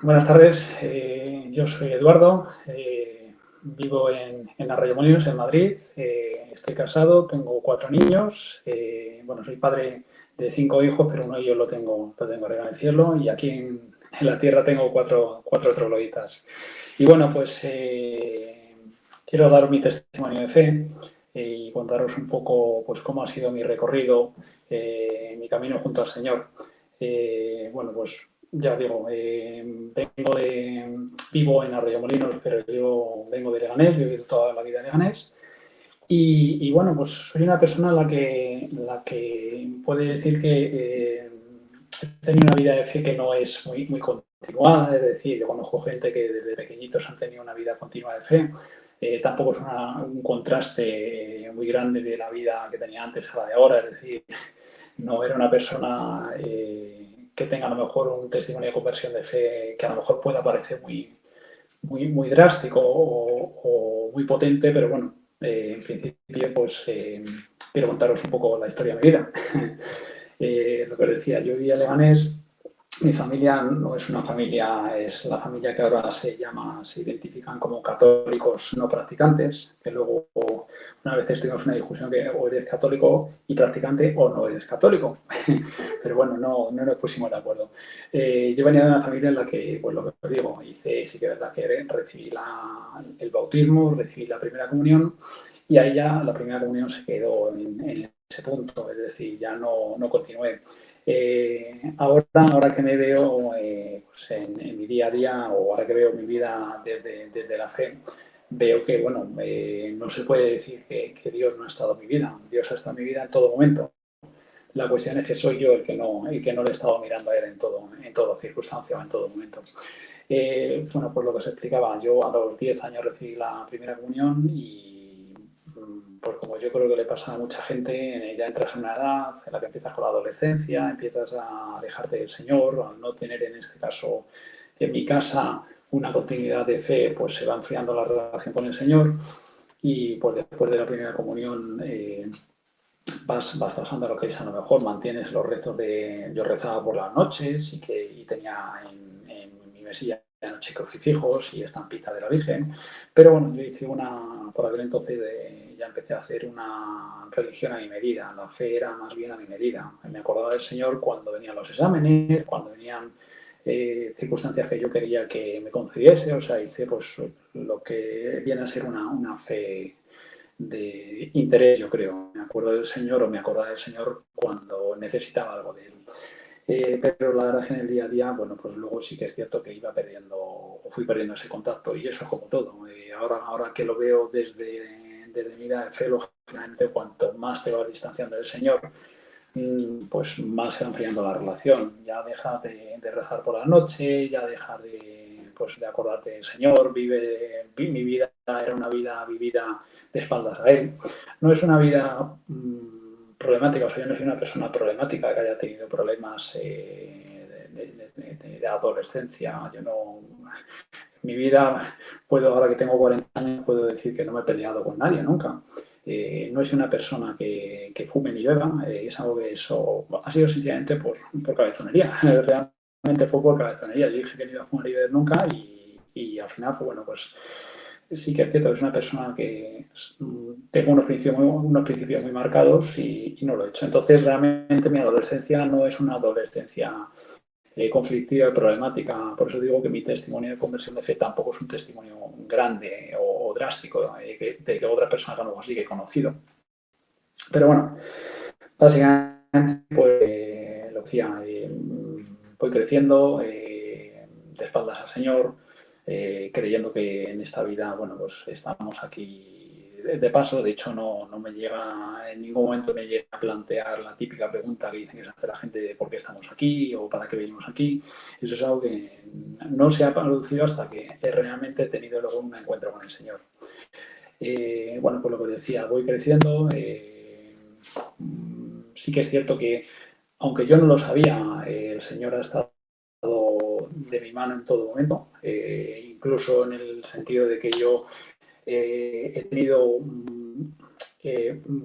Buenas tardes, yo soy Eduardo, vivo en Arroyomolinos, en Madrid, estoy casado, tengo 4 niños, bueno, soy padre de 5 hijos, pero uno de ellos lo tengo arriba en el cielo y aquí en la tierra tengo cuatro trogloditas. Y bueno, pues quiero dar mi testimonio de fe y contaros un poco pues cómo ha sido mi recorrido, mi camino junto al Señor. Bueno, pues ya digo, vivo en Arroyomolinos, pero yo vengo de Leganés, yo he vivido toda la vida en Leganés. Y bueno, pues soy una persona la que puede decir que he tenido una vida de fe que no es muy continuada, es decir, yo conozco gente que desde pequeñitos han tenido una vida continua de fe. Tampoco es un contraste muy grande de la vida que tenía antes a la de ahora, es decir, no era una persona que tenga a lo mejor un testimonio de conversión de fe que a lo mejor pueda parecer muy drástico o muy potente, pero bueno, en principio pues quiero contaros un poco la historia de mi vida. Lo que os decía, yo vivía en Leganés. Mi familia no es una familia, es la familia que ahora se identifican como católicos no practicantes, que luego una vez tuvimos una discusión que o eres católico y practicante o no eres católico. Pero bueno, no nos pusimos de acuerdo. Yo venía de una familia en la que, pues lo que os digo, sí que es verdad que recibí el bautismo, recibí la primera comunión y ahí ya la primera comunión se quedó en ese punto, es decir, ya no continué. Ahora que me veo pues en mi día a día o ahora que veo mi vida desde la fe, veo que, bueno, no se puede decir que Dios no ha estado en mi vida. Dios ha estado en mi vida en todo momento. La cuestión es que soy yo el que no le he estado mirando a él en toda circunstancia o en todo momento. Bueno, pues lo que os explicaba, yo a los 10 años recibí la primera comunión y pues como yo creo que le pasa a mucha gente, ya entras en una edad en la que empiezas con la adolescencia, empiezas a alejarte del Señor, al no tener en este caso, en mi casa, una continuidad de fe, pues se va enfriando la relación con el Señor y pues después de la primera comunión vas pasando a lo que es a lo mejor mantienes los rezos de... Yo rezaba por las noches y tenía en mi mesilla de noche crucifijos y estampita de la Virgen, pero bueno, yo hice por aquel entonces ya empecé a hacer una religión a mi medida, la fe era más bien a mi medida. Me acordaba del Señor cuando venían los exámenes, cuando venían circunstancias que yo quería que me concediese, o sea, hice pues lo que viene a ser una fe de interés, yo creo. Me acuerdo del Señor o me acordaba del Señor cuando necesitaba algo de Él. Pero la verdad es que en el día a día, bueno, pues luego sí que es cierto que iba perdiendo, o fui perdiendo ese contacto y eso es como todo. Ahora que lo veo desde mi vida de fe, lógicamente, cuanto más te vas distanciando del Señor, pues más se va enfriando la relación. Ya dejas de rezar por la noche, ya dejas de acordarte del Señor, mi vida era una vida vivida de espaldas a Él. No es una vida problemática, o sea, yo no soy una persona problemática que haya tenido problemas de adolescencia. Yo no, mi vida, ahora que tengo 40 años, puedo decir que no me he peleado con nadie nunca. No soy una persona que fume ni beba, es algo que eso ha sido sencillamente por cabezonería. Realmente fue por cabezonería. Yo dije que no iba a fumar y beber nunca y al final, pues bueno, pues sí que es cierto que es una persona que tengo unos principios muy marcados y no lo he hecho. Entonces, realmente mi adolescencia no es una adolescencia conflictiva y problemática. Por eso digo que mi testimonio de conversión de fe tampoco es un testimonio grande o drástico de que otra persona que a lo mejor sí que he conocido. Pero bueno, básicamente, pues lo decía, voy creciendo de espaldas al Señor, creyendo que en esta vida, bueno, pues estamos aquí de paso. De hecho, no me llega, en ningún momento me llega a plantear la típica pregunta que dicen que se hace la gente de por qué estamos aquí o para qué venimos aquí. Eso es algo que no se ha producido hasta que realmente he tenido luego un encuentro con el Señor. Bueno, pues lo que decía, voy creciendo. Sí que es cierto que, aunque yo no lo sabía, el Señor ha estado de mi mano en todo momento, incluso en el sentido de que yo he tenido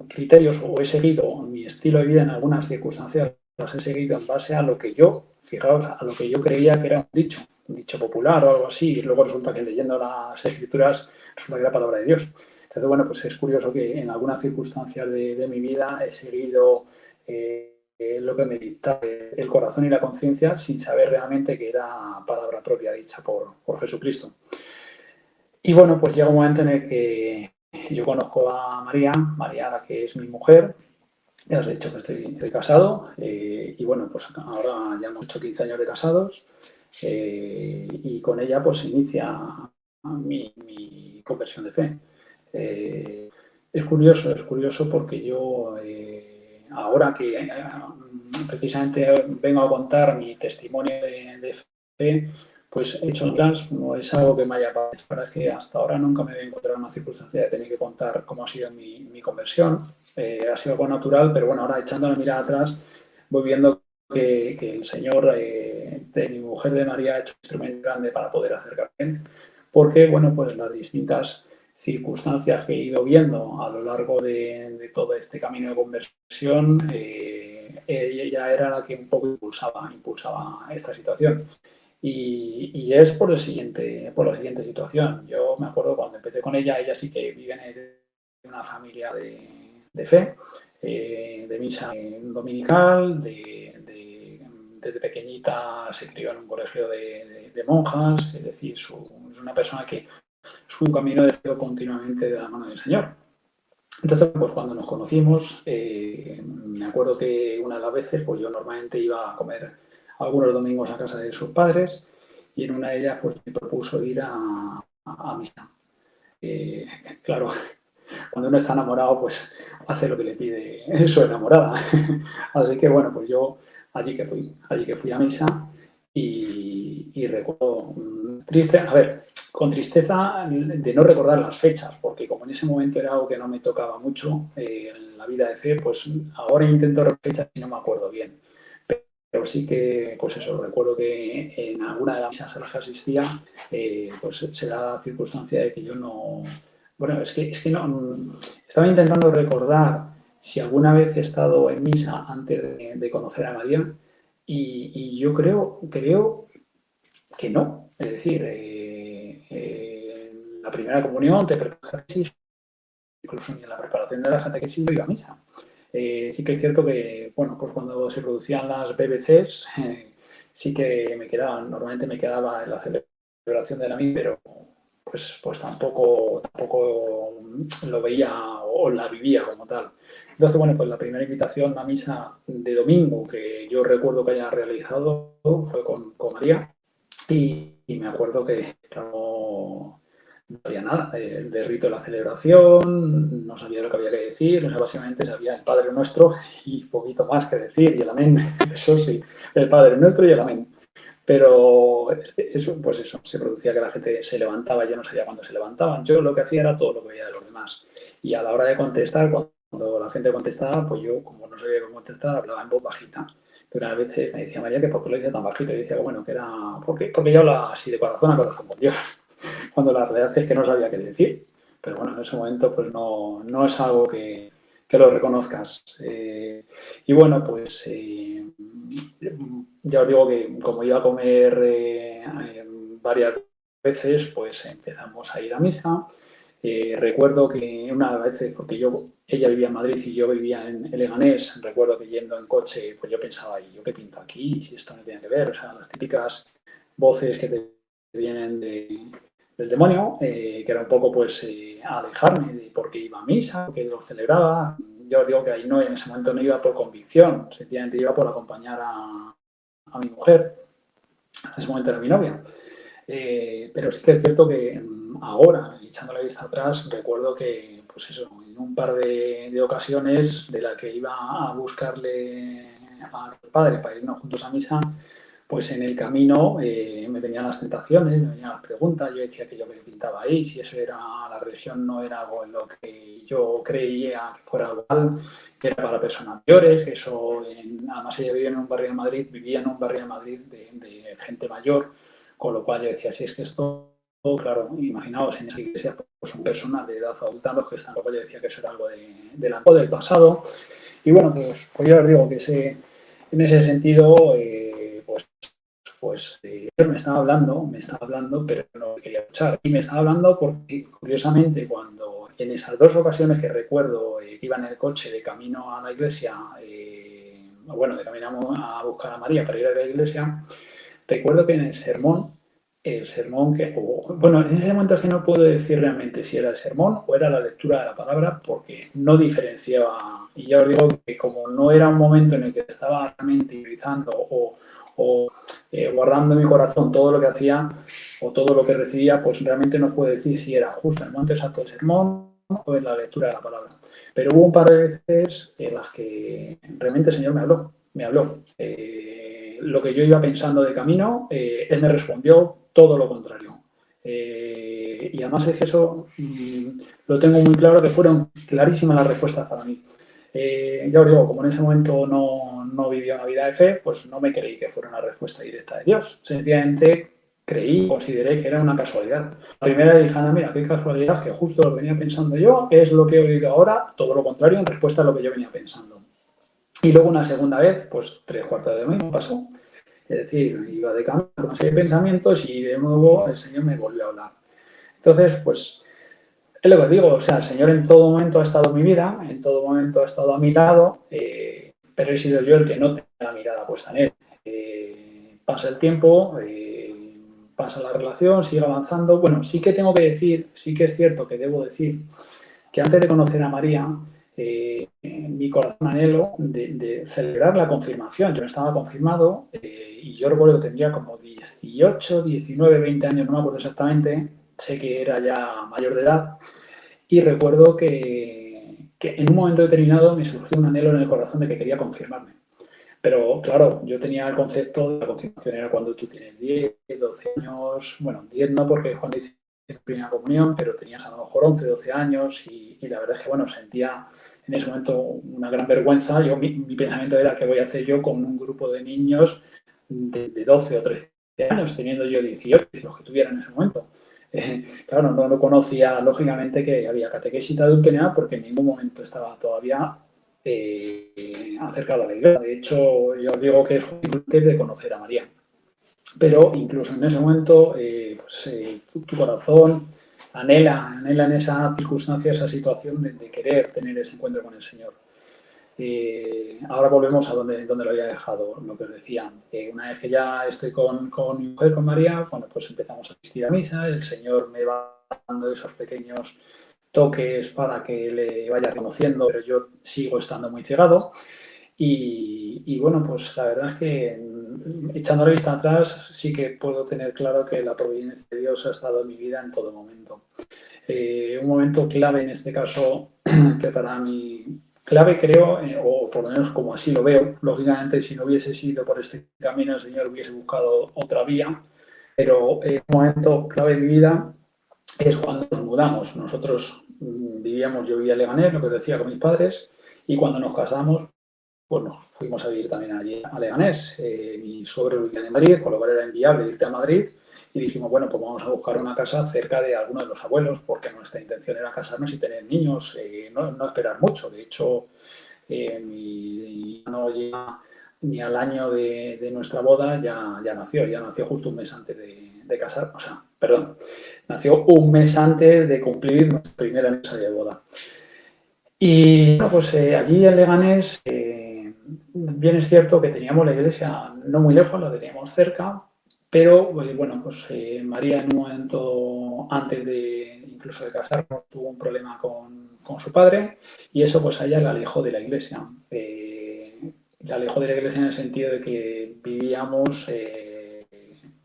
criterios o he seguido mi estilo de vida en algunas circunstancias las he seguido en base a lo que yo, fijaos, a lo que yo creía que era un dicho popular o algo así, y luego resulta que leyendo las escrituras resulta que era palabra de Dios. Entonces, bueno, pues es curioso que en algunas circunstancias de mi vida he seguido lo que me dicta el corazón y la conciencia sin saber realmente que era palabra propia dicha por Jesucristo. Y bueno, pues llega un momento en el que yo conozco a María, María, la que es mi mujer. Ya os he dicho que estoy casado y bueno, pues ahora ya hemos hecho 15 años de casados y con ella pues se inicia mi conversión de fe. Es curioso porque yo ahora que precisamente vengo a contar mi testimonio de fe, pues he hecho no es algo que me haya pasado, para que hasta ahora nunca me había encontrado en una circunstancia de tener que contar cómo ha sido mi conversión. Ha sido algo natural, pero bueno, ahora echando la mirada atrás, voy viendo que el Señor de mi mujer de María ha hecho un instrumento grande para poder acercarme, porque bueno, pues las distintas circunstancias que he ido viendo a lo largo de todo este camino de conversión, ella era la que un poco impulsaba esta situación. Y es por la siguiente situación. Yo me acuerdo cuando empecé con ella sí que vive de una familia de fe, de misa dominical, desde pequeñita se crió en un colegio de monjas, es decir, es una persona que su camino de fe continuamente de la mano del Señor. Entonces, pues cuando nos conocimos, me acuerdo que una de las veces, pues yo normalmente iba a comer algunos domingos a casa de sus padres y en una de ellas pues me propuso ir a misa. Eh, claro, cuando uno está enamorado, pues hace lo que le pide su enamorada. Así que bueno, pues yo allí que fui a misa y recuerdo triste, a ver, con tristeza de no recordar las fechas, porque como en ese momento era algo que no me tocaba mucho en la vida de fe, pues ahora intento recordar fechas y no me acuerdo bien. Pero sí que, pues eso, recuerdo que en alguna de las misas a las que asistía, pues se da la circunstancia de que yo no, bueno, es que no. Estaba intentando recordar si alguna vez he estado en misa antes de conocer a María y yo creo que no. Es decir, en la primera comunión te preparas catequesis, incluso ni en la preparación de la catequesis yo iba a misa. Sí que es cierto que, bueno, pues cuando se producían las BBCs, sí que normalmente me quedaba en la celebración de la misa, pero pues tampoco lo veía o la vivía como tal. Entonces, bueno, pues la primera invitación a misa de domingo que yo recuerdo que haya realizado fue con María y me acuerdo que no sabía nada del rito de la celebración, no sabía lo que había que decir, o sea, básicamente sabía el Padre Nuestro y poquito más que decir, y el Amén, eso sí, el Padre Nuestro y el Amén. Pero eso, pues eso, se producía que la gente se levantaba, yo no sabía cuándo se levantaban, yo lo que hacía era todo lo que veía de los demás. Y a la hora de contestar, cuando la gente contestaba, pues yo, como no sabía cómo contestar, hablaba en voz bajita. Pero a veces me decía María que por qué lo dice tan bajito, y decía que bueno, que era porque yo hablaba así de corazón a corazón con Dios, cuando la realidad es que no sabía qué decir. Pero bueno, en ese momento pues no es algo que lo reconozcas. Y bueno, pues ya os digo que como iba a comer varias veces, pues empezamos a ir a misa. Recuerdo que una vez, porque ella vivía en Madrid y yo vivía en Leganés, recuerdo que yendo en coche, pues yo pensaba, ¿y yo qué pinto aquí? Si esto no tiene que ver, o sea, las típicas voces que te vienen del demonio, que era un poco pues alejarme de por qué iba a misa, por qué lo celebraba. Yo os digo que ahí no, en ese momento no iba por convicción, sencillamente iba por acompañar a mi mujer, en ese momento era mi novia. Pero sí que es cierto que ahora, echando la vista atrás, recuerdo que, pues eso, en un par de ocasiones de la que iba a buscarle a mi padre para irnos juntos a misa, pues en el camino me venían las tentaciones, me venían las preguntas, yo decía que yo me pintaba ahí, si eso era, la religión no era algo en lo que yo creía que fuera algo mal, que era para personas mayores, que eso, además ella vivía en un barrio de Madrid, vivía en un barrio de Madrid de gente mayor, con lo cual yo decía, si es que esto, claro, imaginaos, en esa iglesia pues son personas de edad adulta los que están, lo cual yo decía que eso era algo del pasado. Y bueno, pues yo os digo que En ese sentido, él me estaba hablando, pero no quería escuchar. Y me estaba hablando porque, curiosamente, cuando en esas dos ocasiones que recuerdo que iba en el coche de camino a la iglesia, bueno, de camino a buscar a María para ir a la iglesia, recuerdo que en el sermón que, bueno, en ese momento es que no puedo decir realmente si era el sermón o era la lectura de la palabra porque no diferenciaba. Y ya os digo que como no era un momento en el que estaba realmente utilizando o guardando en mi corazón todo lo que hacía o todo lo que recibía, pues realmente no puedo decir si era justo en el momento exacto del sermón o en la lectura de la palabra. Pero hubo un par de veces en las que realmente el Señor me habló. Lo que yo iba pensando de camino, Él me respondió todo lo contrario. Y además es que eso lo tengo muy claro, que fueron clarísimas las respuestas para mí. Ya os digo, como en ese momento no vivía una vida de fe, pues no me creí que fuera una respuesta directa de Dios. Sencillamente creí, consideré que era una casualidad. La primera dije, Ana, mira, qué casualidad, que justo lo que venía pensando yo es lo que he oído ahora, todo lo contrario, en respuesta a lo que yo venía pensando. Y luego una segunda vez, pues 3/4 de lo mismo pasó. Es decir, iba de camino con una serie de pensamientos y de nuevo el Señor me volvió a hablar. Entonces, pues es lo que os digo, o sea, el Señor en todo momento ha estado en mi vida, en todo momento ha estado a mi lado, pero he sido yo el que no tenía la mirada puesta en Él. Pasa el tiempo, pasa la relación, sigue avanzando. Bueno, sí que tengo que decir, sí que es cierto que debo decir que antes de conocer a María, mi corazón anhelo de celebrar la confirmación. Yo no estaba confirmado y yo recuerdo que tendría como 18, 19, 20 años, no me acuerdo exactamente, sé que era ya mayor de edad y recuerdo que en un momento determinado me surgió un anhelo en el corazón de que quería confirmarme. Pero claro, yo tenía el concepto de la confirmación era cuando tú tienes 10, 12 años, bueno, 10 no porque Juan dice primera comunión, pero tenías a lo mejor 11, 12 años y la verdad es que, bueno, sentía en ese momento una gran vergüenza. Mi pensamiento era qué voy a hacer yo con un grupo de niños de 12 o 13 años, teniendo yo 18, los que tuviera en ese momento. Claro, no conocía, lógicamente, que había catequesis adulterina porque en ningún momento estaba todavía acercado a la iglesia. De hecho, yo os digo que es antes de conocer a María. Pero incluso en ese momento, tu corazón anhela en esa circunstancia, esa situación de querer tener ese encuentro con el Señor. Ahora volvemos a donde lo había dejado, lo que os decía. Una vez que ya estoy con mi mujer, con María, bueno, pues empezamos a asistir a misa, el Señor me va dando esos pequeños toques para que le vaya reconociendo, pero yo sigo estando muy cegado. Y bueno, pues la verdad es que echando la vista atrás sí que puedo tener claro que la providencia de Dios ha estado en mi vida en todo momento. Un momento clave en este caso, que para mí, clave creo, o por lo menos como así lo veo, lógicamente si no hubiese sido por este camino el Señor hubiese buscado otra vía, pero un momento clave en mi vida es cuando nos mudamos. Nosotros vivíamos, yo vivía en Leganés, lo que os decía, con mis padres, y cuando nos casamos, pues nos fuimos a vivir también allí a Leganés. Mi suegro vivía en Madrid, con lo cual era inviable irte a Madrid. Y dijimos, bueno, pues vamos a buscar una casa cerca de alguno de los abuelos, porque nuestra intención era casarnos y tener niños, no esperar mucho. De hecho, mi hija no llega ni al año de nuestra boda, ya nació justo un mes antes de casar, o sea, perdón, nació un mes antes de cumplir nuestra primera aniversario de boda. Y bueno, pues allí en Leganés, bien es cierto que teníamos la iglesia no muy lejos, la teníamos cerca, pero bueno, pues María en un momento antes de incluso de casarnos tuvo un problema con su padre y eso pues a ella la alejó de la iglesia. La alejó de la iglesia en el sentido de que vivíamos,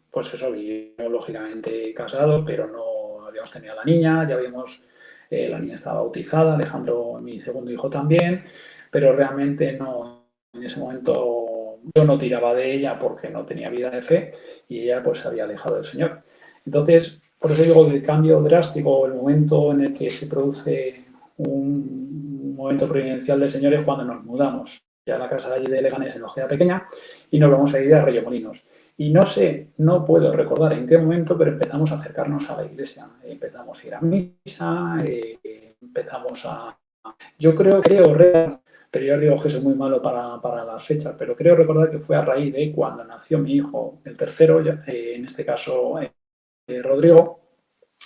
pues eso, vivíamos lógicamente casados, pero no habíamos tenido a la niña, ya habíamos la niña estaba bautizada, Alejandro, mi segundo hijo también, pero realmente no, en ese momento yo no tiraba de ella porque no tenía vida de fe y ella pues se había alejado del Señor. Entonces, por eso digo que el cambio drástico, el momento en el que se produce un momento providencial del Señor es cuando nos mudamos. Ya la casa de allí de Leganés se nos queda pequeña y nos vamos a ir a Reyomolinos. Y no sé, no puedo recordar en qué momento, pero empezamos a acercarnos a la iglesia. Empezamos a ir a misa, empezamos a... Yo creo pero yo digo que soy muy malo para las fechas, pero creo recordar que fue a raíz de cuando nació mi hijo, el tercero, en este caso Rodrigo,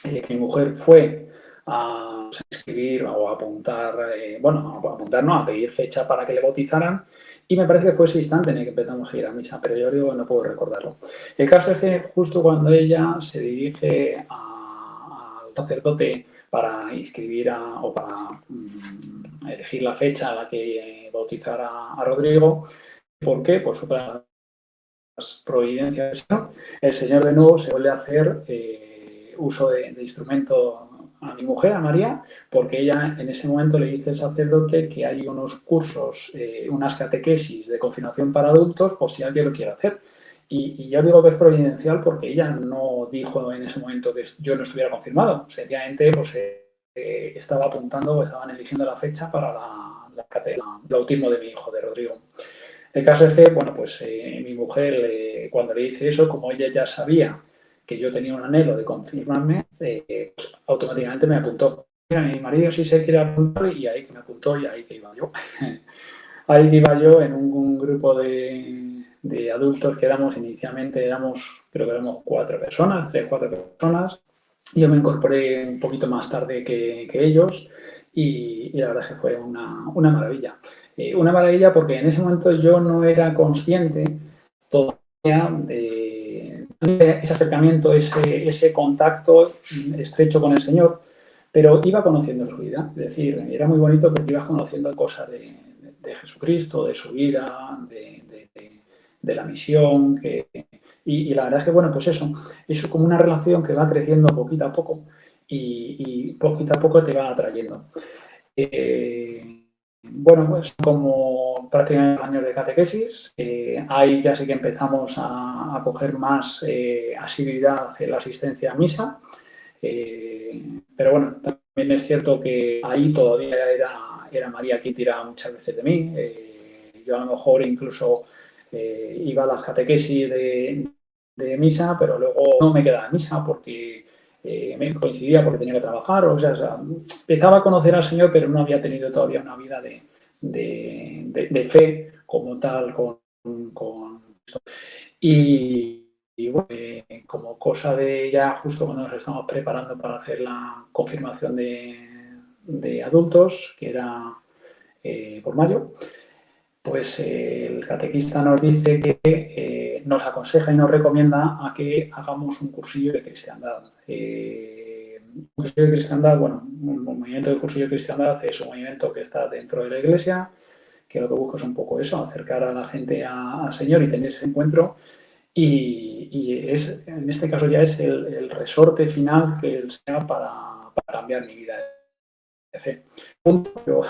que mi mujer fue a escribir o a apuntar, bueno, a apuntar no, a pedir fecha para que le bautizaran, y me parece que fue ese instante en el que empezamos a ir a misa, pero yo digo que no puedo recordarlo. El caso es que justo cuando ella se dirige al sacerdote para inscribir o para elegir la fecha a la que bautizar a Rodrigo, ¿por qué? Pues otra providencias, el Señor de nuevo se vuelve a hacer uso de instrumento a mi mujer, a María, porque ella en ese momento le dice al sacerdote que hay unos cursos, unas catequesis de confirmación para adultos, por si alguien lo quiere hacer. Y yo digo que es providencial porque ella no dijo en ese momento que yo no estuviera confirmado. Sencillamente, pues estaba apuntando o estaban eligiendo la fecha para el bautismo de mi hijo, de Rodrigo. El caso es que, bueno, pues mi mujer, cuando le hice eso, como ella ya sabía que yo tenía un anhelo de confirmarme, pues, automáticamente me apuntó. Mira, mi marido sí se quiere apuntar y ahí que me apuntó y ahí que iba yo. Ahí que iba yo en un grupo de adultos que inicialmente creo que éramos 4 personas, 3, 4 personas. Yo me incorporé un poquito más tarde que ellos y la verdad es que fue una maravilla. Una maravilla porque en ese momento yo no era consciente todavía de ese acercamiento, ese contacto estrecho con el Señor, pero iba conociendo su vida. Es decir, era muy bonito porque ibas conociendo cosas de Jesucristo, de su vida, de la misión. Y la verdad es que, bueno, pues eso, es como una relación que va creciendo poquito a poco y poquito a poco te va atrayendo. Bueno, pues como prácticamente años de catequesis, ahí ya sí que empezamos a coger más asiduidad en la asistencia a misa, pero bueno, también es cierto que ahí todavía era María quien tiraba muchas veces de mí. Yo a lo mejor incluso iba a las catequesis de misa, pero luego no me quedaba en misa porque me coincidía porque tenía que trabajar, o sea, empezaba a conocer al Señor, pero no había tenido todavía una vida de fe como tal con y bueno, como cosa de ya justo cuando nos estamos preparando para hacer la confirmación de adultos, que era por mayo, pues el catequista nos dice que nos aconseja y nos recomienda a que hagamos un cursillo de cristiandad. Un cursillo de cristiandad, bueno, un movimiento de cursillo de cristiandad es un movimiento que está dentro de la Iglesia, que lo que busca es un poco eso, acercar a la gente al Señor y tener ese encuentro. Y en este caso ya es el resorte final que Él sea para cambiar mi vida de fe. Yo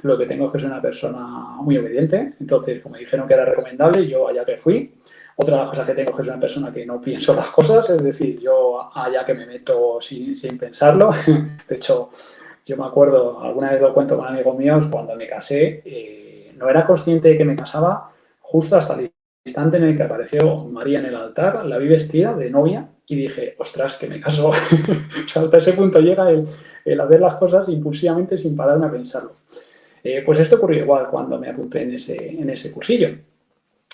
lo que tengo es que soy una persona muy obediente, entonces como me dijeron que era recomendable, yo allá que fui. Otra de las cosas que tengo es que soy una persona que no pienso las cosas, es decir, yo allá que me meto sin pensarlo. De hecho, yo me acuerdo, alguna vez lo cuento con amigos míos, cuando me casé, no era consciente de que me casaba justo hasta el instante en el que apareció María en el altar, la vi vestida de novia y dije, ostras, que me caso. O sea, hasta ese punto llega el hacer las cosas impulsivamente sin pararme a pensarlo. Pues esto ocurrió igual cuando me apunté en ese cursillo.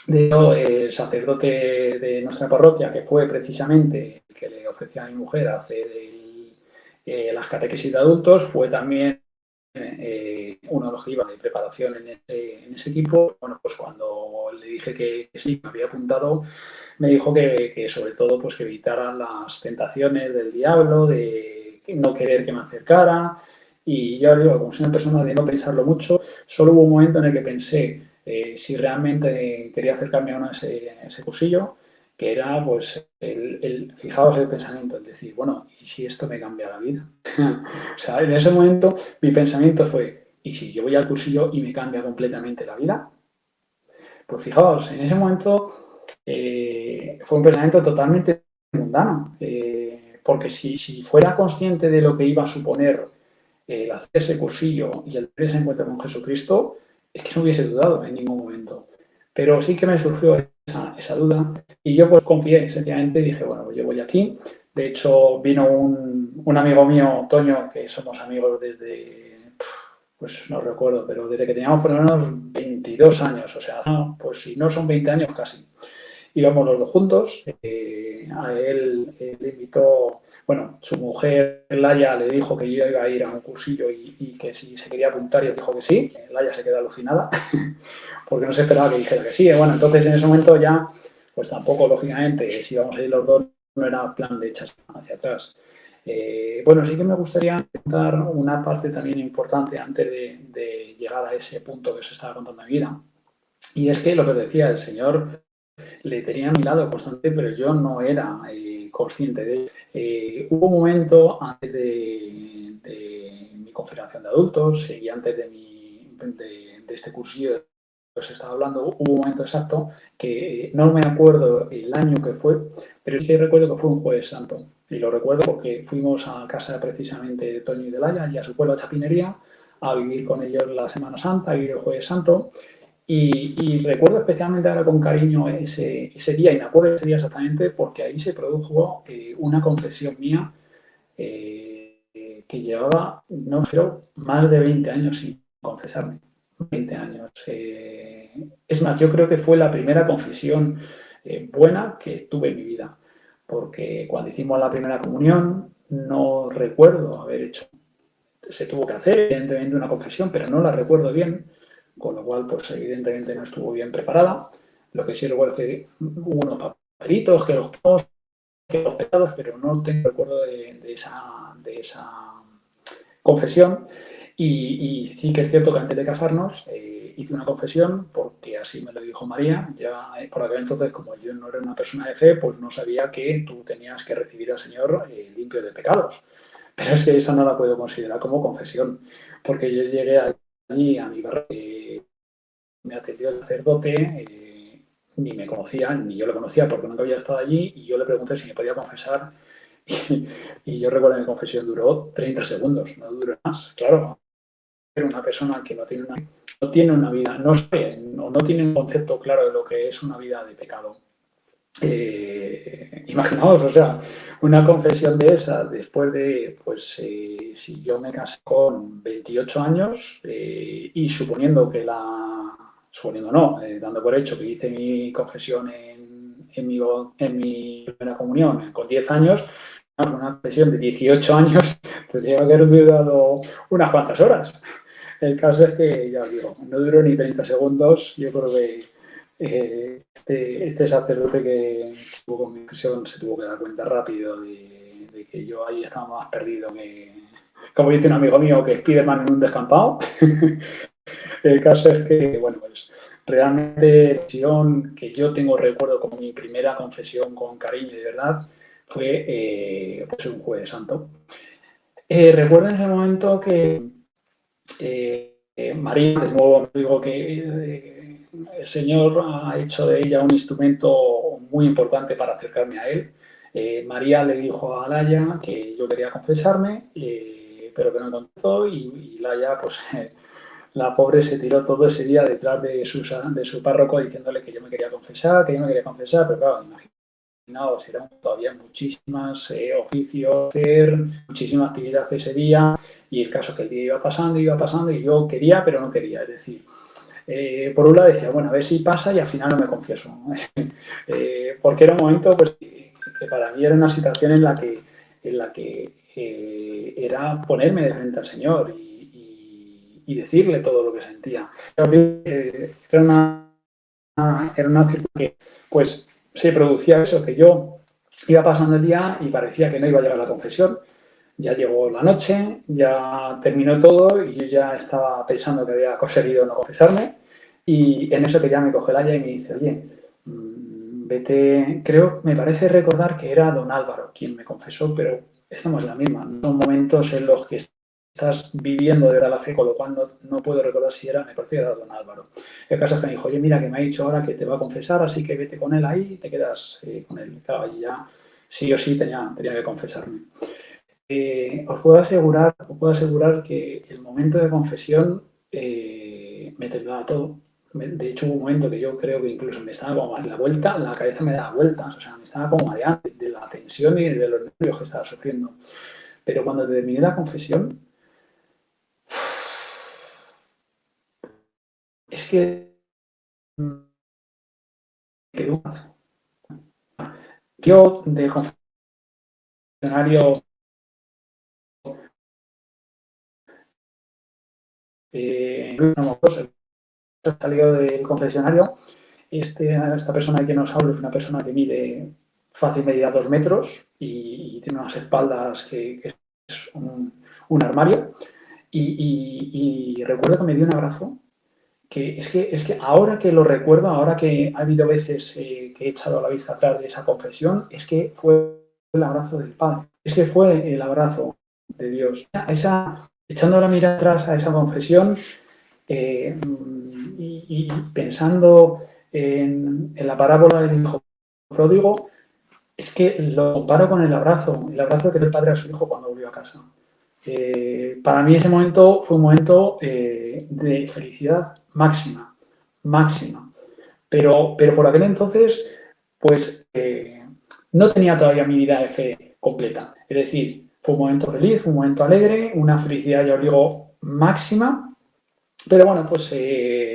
De hecho, el sacerdote de nuestra parroquia, que fue precisamente el que le ofreció a mi mujer hacer las catequesis de adultos, fue también uno de los que iba de preparación en ese equipo. Bueno, pues cuando le dije que sí, me había apuntado, me dijo que sobre todo pues que evitaran las tentaciones del diablo, de no querer que me acercara. Y yo digo, como soy una persona de no pensarlo mucho, solo hubo un momento en el que pensé si realmente quería acercarme a ese cursillo, que era, pues, fijaos el pensamiento, el decir, bueno, ¿y si esto me cambia la vida? O sea, en ese momento mi pensamiento fue, ¿y si yo voy al cursillo y me cambia completamente la vida? Pues fijaos, en ese momento fue un pensamiento totalmente mundano, porque si fuera consciente de lo que iba a suponer el hacer ese cursillo y el tener ese encuentro con Jesucristo, es que no hubiese dudado en ningún momento. Pero sí que me surgió esa duda y yo pues confié, sencillamente dije, bueno, pues yo voy aquí. De hecho, vino un amigo mío, Toño, que somos amigos desde pues no recuerdo, pero desde que teníamos por lo menos 22 años, o sea, pues si no son 20 años casi. Íbamos los dos juntos, a él le invitó, bueno, su mujer Laia le dijo que yo iba a ir a un cursillo y que si se quería apuntar y él dijo que sí. Laia se quedó alucinada porque no se esperaba que dijera que sí. Bueno, entonces en ese momento ya, pues tampoco, lógicamente, si íbamos a ir los dos, no era plan de echar hacia atrás. Bueno, sí que me gustaría contar una parte también importante antes de llegar a ese punto que se estaba contando en mi vida. Y es que lo que os decía, el Señor le tenía a mi lado constante, pero yo no era consciente de ello. Hubo un momento antes de mi confirmación de adultos y antes de este cursillo que os estaba hablando, hubo un momento exacto que no me acuerdo el año que fue, pero sí que recuerdo que fue un Jueves Santo. Y lo recuerdo porque fuimos a casa precisamente de Toño y de Laia y a su pueblo de Chapinería a vivir con ellos la Semana Santa, a vivir el Jueves Santo. Y recuerdo especialmente ahora con cariño ese día, y me acuerdo de ese día exactamente porque ahí se produjo una confesión mía que llevaba, no creo, más de 20 años sin confesarme. 20 años. Es más, yo creo que fue la primera confesión buena que tuve en mi vida, porque cuando hicimos la primera comunión no recuerdo haber hecho, se tuvo que hacer evidentemente una confesión, pero no la recuerdo bien, con lo cual pues evidentemente no estuvo bien preparada. Lo que sí recuerdo es que hubo unos papelitos, que los pecados, pero no tengo recuerdo de esa confesión. Y sí que es cierto que antes de casarnos hice una confesión porque así me lo dijo María. Ya por aquel entonces, como yo no era una persona de fe, pues no sabía que tú tenías que recibir al Señor limpio de pecados. Pero es que esa no la puedo considerar como confesión, porque yo llegué allí a mi barrio, me atendió el sacerdote, ni me conocía, ni yo lo conocía porque nunca había estado allí, y yo le pregunté si me podía confesar, y yo recuerdo que mi confesión duró 30 segundos, no duró más. Claro, era una persona que no tiene una vida, no sabe, no tiene un concepto claro de lo que es una vida de pecado. Imaginaos, o sea, una confesión de esa después de, pues, si yo me casé con 28 años y suponiendo no, dando por hecho que hice mi confesión en mi primera comunión con 10 años, una confesión de 18 años tendría que haber durado unas cuantas horas. El caso es que, ya os digo, no duró ni 30 segundos. Yo creo que este sacerdote que tuvo con mi prisión se tuvo que dar cuenta rápido de que yo ahí estaba más perdido que, como dice un amigo mío, que Spiderman en un descampado. El caso es que, bueno, pues realmente la confesión que yo tengo recuerdo como mi primera confesión con cariño y de verdad fue pues un Jueves Santo. Recuerdo en ese momento que María, de nuevo, digo que el Señor ha hecho de ella un instrumento muy importante para acercarme a Él. María le dijo a Laia que yo quería confesarme, pero que no contestó, y Laia, pues la pobre se tiró todo ese día detrás de su párroco diciéndole que yo me quería confesar, pero claro, imaginaos, eran todavía muchísimas oficios, muchísima actividad ese día, y el caso es que el día iba pasando, y yo quería, pero no quería. Es decir, por un lado decía, bueno, a ver si pasa y al final no me confieso. Porque era un momento pues, que para mí era una situación en la que era ponerme de frente al Señor y decirle todo lo que sentía. Era una circunstancia que pues se producía eso, que yo iba pasando el día y parecía que no iba a llegar a la confesión. Ya llegó la noche, ya terminó todo y yo ya estaba pensando que había conseguido no confesarme, y en eso que ya me coge Laia y me dice, oye, vete, me parece recordar que era don Álvaro quien me confesó, pero estamos en la misma. Son momentos en los que estás viviendo de verdad la fe, con lo cual no puedo recordar si era, me parece que era don Álvaro. El caso es que me dijo, oye, mira, que me ha dicho ahora que te va a confesar, así que vete con él ahí y te quedas con él. Claro, allí ya sí o sí tenía que confesarme. Os puedo asegurar que el momento de confesión me temblaba todo. De hecho, hubo un momento que yo creo que incluso me estaba como la cabeza me daba vueltas, o sea, me estaba como mareando de la tensión y de los nervios que estaba sufriendo. Pero cuando terminé la confesión, es que quedó un mazo. Yo del confesionario no, pues, salió del confesionario. Esta persona de quien os hablo es una persona que mide fácil medida 2 metros y tiene unas espaldas que es un armario. Y recuerdo que me dio un abrazo que es que ahora que lo recuerdo, ahora que ha habido veces que he echado la vista atrás de esa confesión, es que fue el abrazo del Padre, es que fue el abrazo de Dios. Echando la mirada atrás a esa confesión y pensando en la parábola del hijo pródigo, es que lo comparo con el abrazo que el padre a su hijo cuando volvió a casa. Para mí ese momento fue un momento de felicidad máxima, máxima. Pero por aquel entonces, pues no tenía todavía mi vida de fe completa. Es decir, fue un momento feliz, un momento alegre, una felicidad, ya os digo, máxima. Pero bueno, pues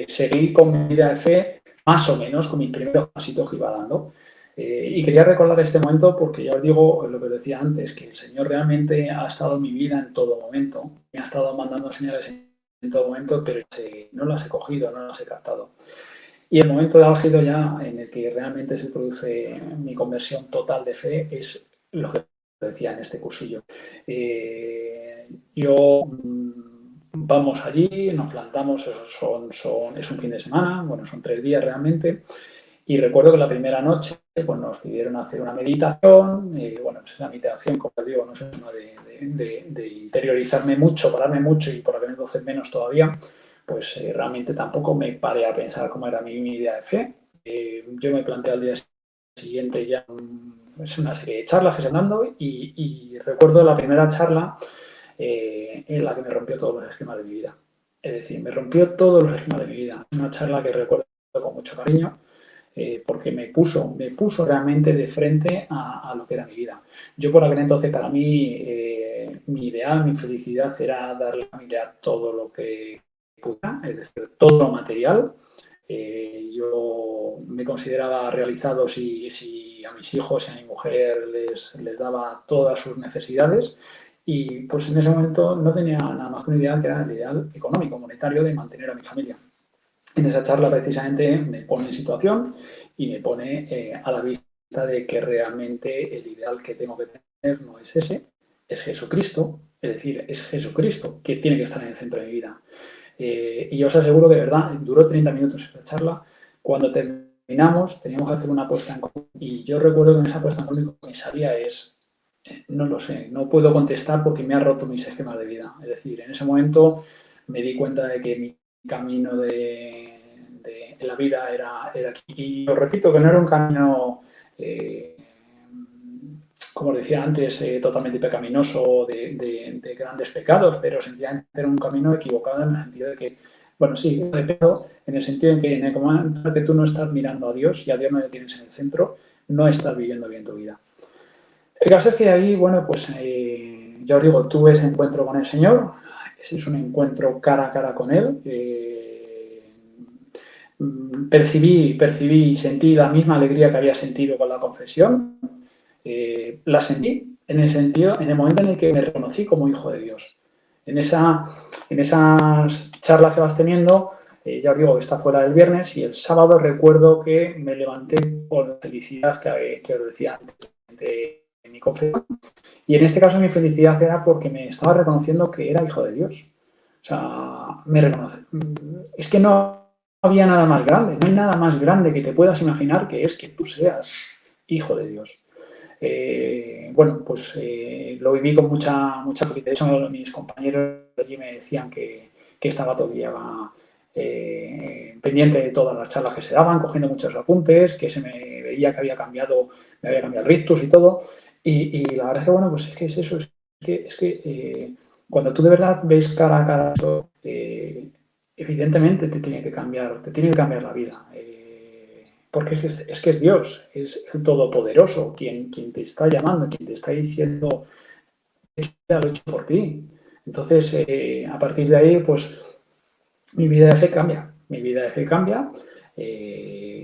seguí con mi vida de fe, más o menos, con mis primeros pasitos que iba dando. Y quería recordar este momento porque ya os digo lo que decía antes, que el Señor realmente ha estado en mi vida en todo momento. Me ha estado mandando señales en todo momento, pero no las he cogido, no las he captado. Y el momento de álgido ya en el que realmente se produce mi conversión total de fe es lo que decía en este cursillo. Yo vamos allí, nos plantamos, es un fin de semana, bueno, son 3 días realmente, y recuerdo que la primera noche pues, nos pidieron hacer una meditación, bueno, pues esa meditación, como digo, no es una de interiorizarme mucho, pararme mucho y por aquel entonces menos todavía, pues realmente tampoco me paré a pensar cómo era mi idea de fe. Yo me planteé al día siguiente ya es una serie de charlas que se han dado y recuerdo la primera charla en la que me rompió todos los esquemas de mi vida. Es decir, me rompió todos los esquemas de mi vida. Una charla que recuerdo con mucho cariño porque me puso realmente de frente a lo que era mi vida. Yo por aquel entonces, para mí, mi ideal, mi felicidad era darle a mi familia todo lo que pudiera, es decir, todo lo material. Yo me consideraba realizado si a mis hijos y a mi mujer les daba todas sus necesidades y pues en ese momento no tenía nada más que un ideal que era el ideal económico, monetario de mantener a mi familia. En esa charla precisamente me pone en situación y me pone a la vista de que realmente el ideal que tengo que tener no es ese, es Jesucristo, es decir, es Jesucristo que tiene que estar en el centro de mi vida. Y yo os aseguro que de verdad, duró 30 minutos esa charla, cuando terminamos teníamos que hacer una apuesta en común y yo recuerdo que en esa apuesta en común lo que me salía es, no lo sé, no puedo contestar porque me ha roto mis esquemas de vida. Es decir, en ese momento me di cuenta de que mi camino en la vida era aquí. Y os repito que no era un camino, como os decía antes, totalmente pecaminoso de grandes pecados, pero sencillamente era un camino equivocado en el sentido de que, bueno, sí, de pecado, en el sentido en que en el momento que tú no estás mirando a Dios y a Dios no le tienes en el centro, no estás viviendo bien tu vida. El caso es que ahí, bueno, pues ya os digo, tuve ese encuentro con el Señor, ese es un encuentro cara a cara con Él. Percibí y sentí la misma alegría que había sentido con la confesión. La sentí en el sentido, en el momento en el que me reconocí como hijo de Dios. En esas charlas que vas teniendo, ya os digo, esta fuera del viernes y el sábado recuerdo que me levanté con felicidad que os decía antes de mi confesión. Y en este caso mi felicidad era porque me estaba reconociendo que era hijo de Dios. O sea, me reconoce. Es que no había nada más grande, no hay nada más grande que te puedas imaginar que es que tú seas hijo de Dios. Bueno, pues lo viví con mucha felicidad. De hecho, mis compañeros allí me decían que estaba todavía pendiente de todas las charlas que se daban, cogiendo muchos apuntes, que se me veía que me había cambiado el rictus y todo. Y la verdad es que, bueno, pues es que es eso, es que cuando tú de verdad ves cara a cara eso, evidentemente te tiene que cambiar la vida. Porque es que es Dios, es el Todopoderoso quien te está llamando, quien te está diciendo, ya lo he hecho por ti. Entonces, a partir de ahí, pues mi vida de fe cambia. mi vida de fe cambia,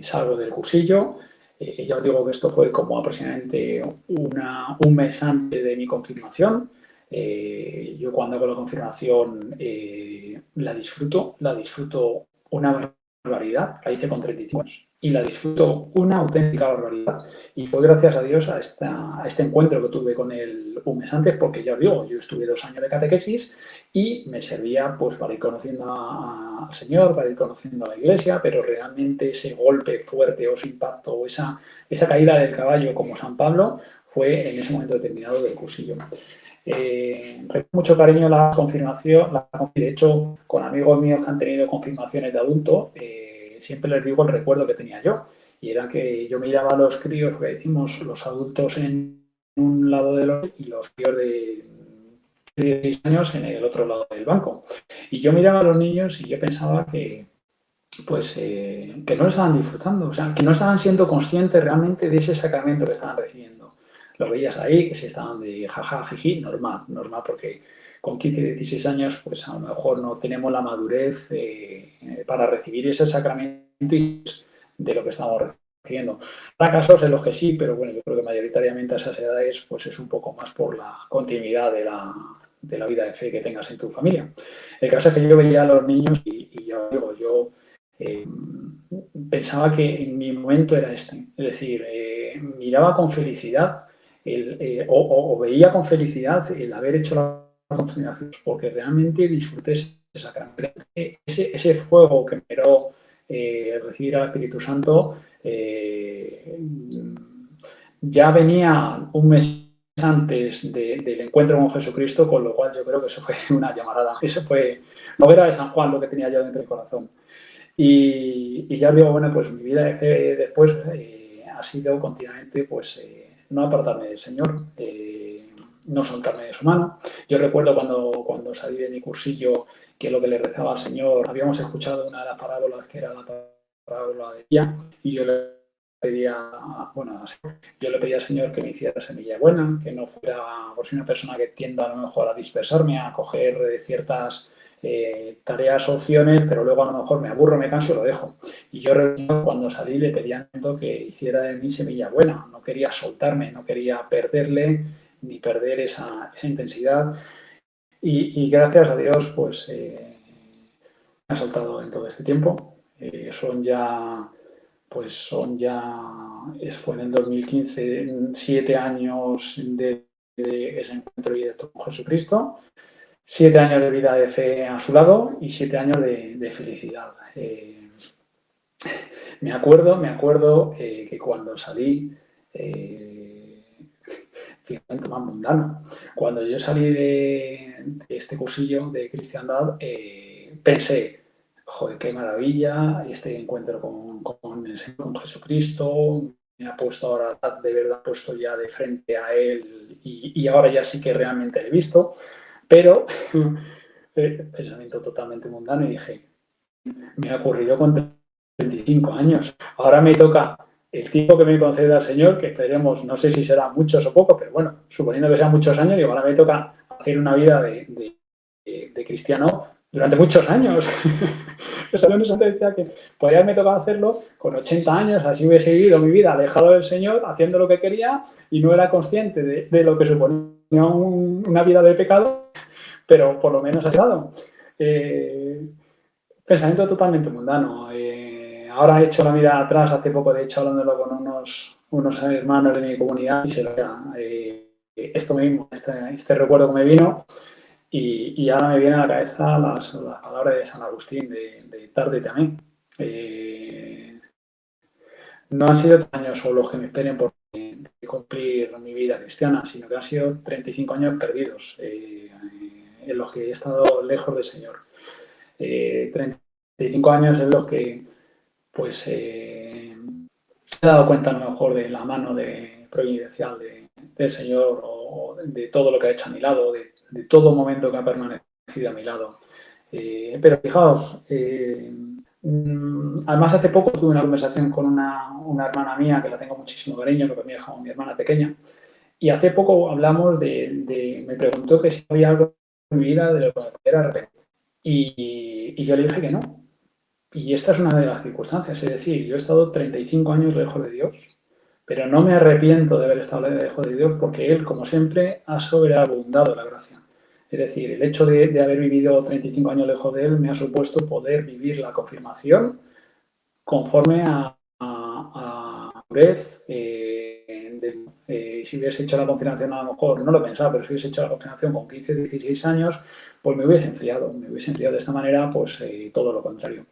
salgo del cursillo. Ya os digo que esto fue como aproximadamente un mes antes de mi confirmación. Yo cuando hago la confirmación la disfruto una barbaridad, la hice con 35 años y la disfruto una auténtica barbaridad. Y fue gracias a Dios a este encuentro que tuve con él un mes antes, porque ya os digo, yo estuve 2 años de catequesis y me servía pues para ir conociendo al Señor, para ir conociendo a la Iglesia, pero realmente ese golpe fuerte o ese impacto o esa caída del caballo como San Pablo fue en ese momento determinado del cursillo. Recuerdo mucho cariño la confirmación, de hecho, con amigos míos que han tenido confirmaciones de adulto, siempre les digo el recuerdo que tenía yo, y era que yo miraba a los críos, que decimos los adultos en un lado de los y los críos de 16 años en el otro lado del banco. Y yo miraba a los niños y yo pensaba que, pues, que no lo estaban disfrutando, o sea, que no estaban siendo conscientes realmente de ese sacramento que estaban recibiendo. Lo veías ahí, que se estaban de jaja, jiji, normal, porque con 15 y 16 años, pues a lo mejor no tenemos la madurez para recibir ese sacramento y de lo que estamos recibiendo. Habrá casos en los que sí, pero bueno, yo creo que mayoritariamente a esas edades, pues es un poco más por la continuidad de la vida de fe que tengas en tu familia. El caso es que yo veía a los niños y ya digo, yo pensaba que en mi momento era este. Es decir, miraba con felicidad o veía con felicidad el haber hecho la confirmación, porque realmente disfruté ese fuego que me dio recibir al Espíritu Santo. Ya venía un mes antes del encuentro con Jesucristo, con lo cual yo creo que eso fue una llamarada. Eso fue la hoguera de San Juan, lo que tenía yo dentro del corazón. Y ya digo, bueno, pues mi vida de fe después ha sido continuamente, pues, no apartarme del Señor, no soltarme de su mano. Yo recuerdo cuando salí de mi cursillo que lo que le rezaba al Señor, habíamos escuchado una de las parábolas que era la parábola de ella, y yo le pedía, bueno, yo le pedía al Señor que me hiciera semilla buena, que no fuera por si una persona que tienda a lo mejor a dispersarme, a coger ciertas tareas, opciones, pero luego a lo mejor me aburro, me canso y lo dejo. Y yo cuando salí le pedía que hiciera de mí semilla buena, no quería soltarme, no quería perderle ni perder esa intensidad. Y gracias a Dios, pues me ha soltado en todo este tiempo. Fue en el 2015, 7 años de ese encuentro directo con Jesucristo. 7 años de vida de fe a su lado y 7 años de felicidad. Me acuerdo que cuando salí, momento más mundano, cuando yo salí de este cursillo de cristiandad, pensé, joder, qué maravilla, este encuentro con Jesucristo, me ha puesto ahora, de verdad, puesto ya de frente a Él y ahora ya sí que realmente le he visto. Pero, pensamiento totalmente mundano, y dije, me ha ocurrido con 35 años. Ahora me toca el tiempo que me conceda el Señor, que esperemos, no sé si será muchos o pocos, pero bueno, suponiendo que sean muchos años, digo, ahora me toca hacer una vida de cristiano durante muchos años. Entonces decía que podría haberme tocado hacerlo con 80 años, así hubiese vivido mi vida alejado del Señor, haciendo lo que quería y no era consciente de lo que suponía una vida de pecado, pero por lo menos ha llegado. Pensamiento totalmente mundano. Ahora he hecho la mirada atrás, hace poco, de hecho, hablándolo con unos hermanos de mi comunidad, y se lo esto mismo, este recuerdo que me vino, y ahora me vienen a la cabeza las palabras de San Agustín, de tarde también. No han sido 3 años solo los que me esperen por cumplir mi vida cristiana, sino que han sido 35 años perdidos, en los que he estado lejos del Señor. 35 años en los que pues he dado cuenta a lo mejor de la mano providencial del Señor, o de todo lo que ha hecho a mi lado, de todo momento que ha permanecido a mi lado. Pero fijaos, además hace poco tuve una conversación con una hermana mía que la tengo muchísimo cariño, lo que me dejó mi hermana pequeña, y hace poco hablamos me preguntó que si había algo en mi vida de lo que me pudiera arrepentir. Y yo le dije que no. Y esta es una de las circunstancias, es decir, yo he estado 35 años lejos de Dios, pero no me arrepiento de haber estado lejos de Dios porque Él, como siempre, ha sobreabundado la gracia. Es decir, el hecho de haber vivido 35 años lejos de Él me ha supuesto poder vivir la confirmación conforme a madurez. Si hubiese hecho la confirmación, a lo mejor, no lo pensaba, pero si hubiese hecho la confirmación con 15, 16 años, pues me hubiese enfriado. Me hubiese enfriado de esta manera, pues todo lo contrario.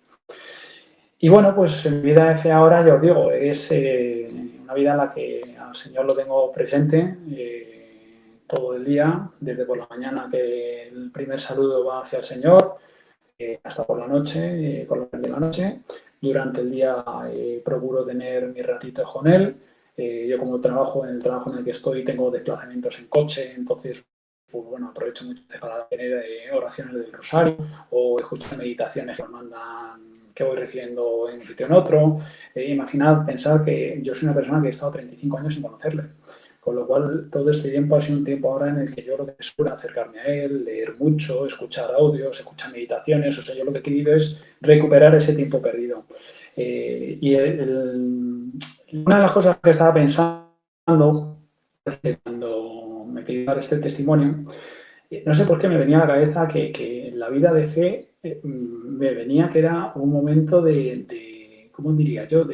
Y bueno, pues mi vida de fe ahora, ya os digo, es una vida en la que al Señor lo tengo presente todo el día, desde por la mañana que el primer saludo va hacia el Señor, hasta por la noche, con los de la noche. Durante el día procuro tener mis ratitos con Él. Yo como trabajo en el trabajo en el que estoy tengo desplazamientos en coche, entonces pues bueno, aprovecho mucho para tener oraciones del rosario o escuchar meditaciones que me mandan que voy recibiendo en un sitio en otro. Imaginad, pensar que yo soy una persona que he estado 35 años sin conocerle. Con lo cual, todo este tiempo ha sido un tiempo ahora en el que yo lo que es acercarme a él, leer mucho, escuchar audios, escuchar meditaciones. O sea, yo lo que he querido es recuperar ese tiempo perdido. Una de las cosas que estaba pensando cuando me pidió dar este testimonio, no sé por qué me venía a la cabeza que en la vida de fe me venía que era un momento ¿cómo diría yo?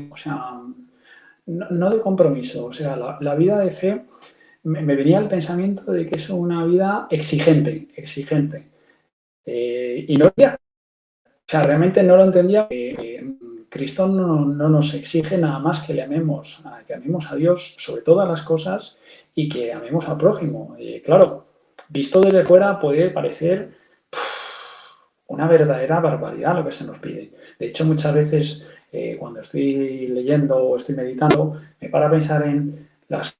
O sea, no de compromiso. O sea, la vida de fe me venía el pensamiento de que es una vida exigente, exigente. Y no había, o sea, realmente no lo entendía. Cristo no nos exige nada más que le amemos, que amemos a Dios sobre todas las cosas y que amemos al prójimo. Claro, visto desde fuera puede parecer una verdadera barbaridad lo que se nos pide. De hecho, muchas veces cuando estoy leyendo o estoy meditando, me paro a pensar en las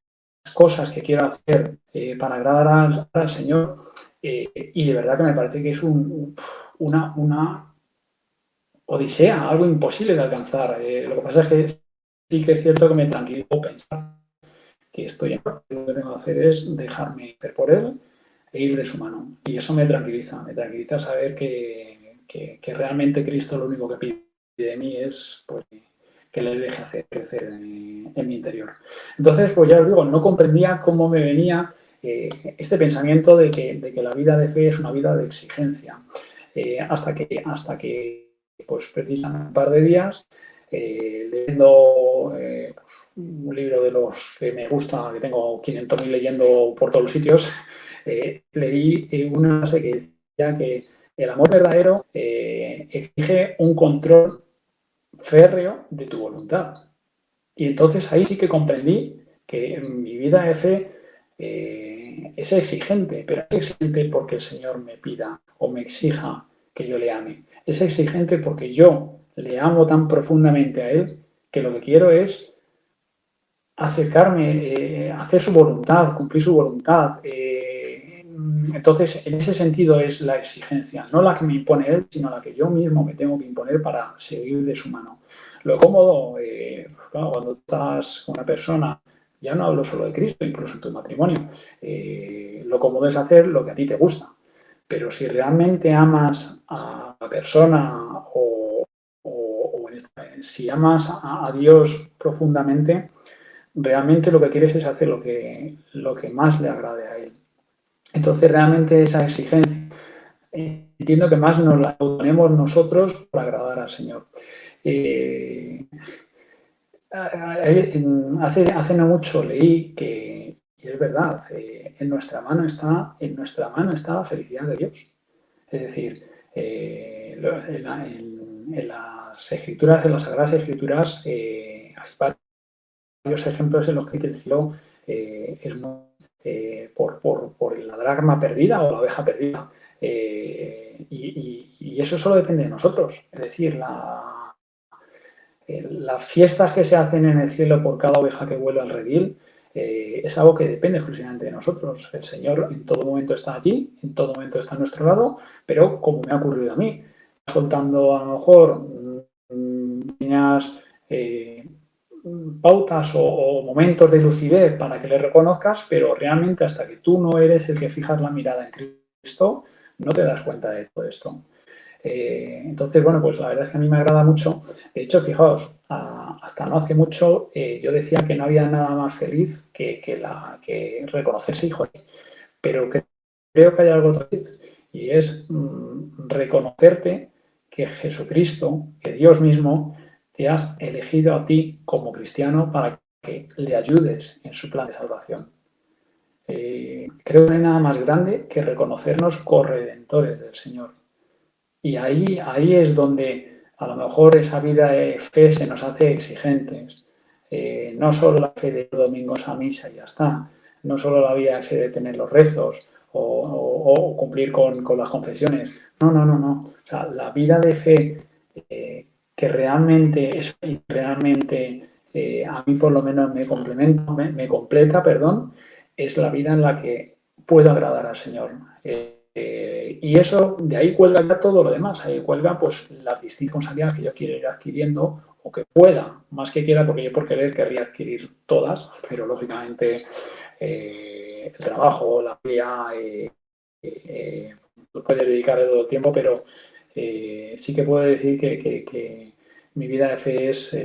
cosas que quiero hacer para agradar al Señor y de verdad que me parece que es una odisea, algo imposible de alcanzar. Lo que pasa es que sí que es cierto que me tranquilizo pensar que estoy en lo que tengo que hacer es dejarme ver por Él e ir de su mano. Y eso me tranquiliza saber que realmente Cristo lo único que pide de mí es pues, que le deje hacer crecer en mi interior. Entonces, pues ya os digo, no comprendía cómo me venía este pensamiento de que la vida de fe es una vida de exigencia. Hasta que pues precisamente un par de días, leyendo pues, un libro de los que me gusta, que tengo 500.000 leyendo por todos los sitios, leí una frase que decía que el amor verdadero exige un control férreo de tu voluntad. Y entonces ahí sí que comprendí que mi vida de fe es exigente, pero es exigente porque el Señor me pida o me exija que yo le ame. Es exigente porque yo le amo tan profundamente a Él que lo que quiero es acercarme, hacer su voluntad, cumplir su voluntad. Entonces, en ese sentido es la exigencia, no la que me impone Él, sino la que yo mismo me tengo que imponer para seguir de su mano. Lo cómodo, pues claro, cuando estás con una persona, ya no hablo solo de Cristo, incluso en tu matrimonio, lo cómodo es hacer lo que a ti te gusta. Pero si realmente amas a la persona si amas a Dios profundamente, realmente lo que quieres es hacer lo que más le agrade a Él. Entonces, realmente esa exigencia, entiendo que más nos la ponemos nosotros para agradar al Señor. Hace no mucho leí que, y es verdad, en nuestra mano está la felicidad de Dios. Es decir, en las escrituras, en las Sagradas Escrituras, hay varios ejemplos en los que el cielo es por la dracma perdida o la oveja perdida. Y eso solo depende de nosotros. Es decir, las fiestas que se hacen en el cielo por cada oveja que vuelve al redil es algo que depende exclusivamente de nosotros. El Señor en todo momento está allí, en todo momento está a nuestro lado, pero como me ha ocurrido a mí, soltando a lo mejor pequeñas pautas o momentos de lucidez para que le reconozcas, pero realmente hasta que tú no eres el que fijas la mirada en Cristo, no te das cuenta de todo esto. Entonces, bueno, pues la verdad es que a mí me agrada mucho. De hecho, fijaos, hasta no hace mucho yo decía que no había nada más feliz que reconocerse hijo, pero creo que hay algo otra vez, y es reconocerte que Jesucristo, que Dios mismo, te has elegido a ti como cristiano para que le ayudes en su plan de salvación. Creo que no hay nada más grande que reconocernos corredentores del Señor. Y ahí es donde a lo mejor esa vida de fe se nos hace exigentes. No solo la fe de domingos a misa y ya está, no solo la vida de fe de tener los rezos o cumplir con las confesiones. No, no, no, no. O sea, la vida de fe que realmente es realmente a mí por lo menos me completa, perdón, es la vida en la que puedo agradar al Señor. Y eso, de ahí cuelga ya todo lo demás, ahí cuelga pues las distintas responsabilidades que yo quiero ir adquiriendo o que pueda, más que quiera, porque yo por querer querría adquirir todas, pero lógicamente el trabajo, la vida, puede dedicarle todo el tiempo, pero sí que puedo decir que mi vida de fe es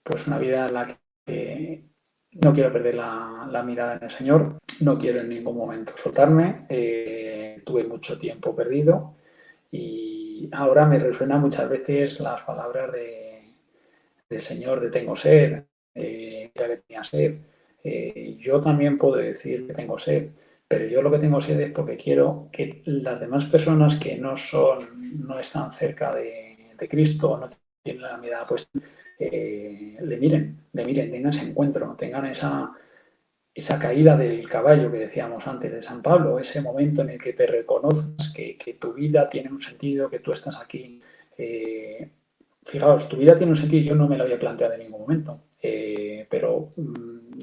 pues una vida en la que no quiero perder la mirada en el Señor, no quiero en ningún momento soltarme, tuve mucho tiempo perdido y ahora me resuenan muchas veces las palabras del Señor de tengo sed, ya que tenía sed. Yo también puedo decir que tengo sed, pero yo lo que tengo sed es porque quiero que las demás personas que no están cerca de Cristo, no tienen la mirada puesta, le miren, tengan ese encuentro, tengan esa caída del caballo que decíamos antes de San Pablo, ese momento en el que te reconoces que tu vida tiene un sentido, que tú estás aquí. Fijaos, tu vida tiene un sentido y yo no me lo había planteado en ningún momento. Pero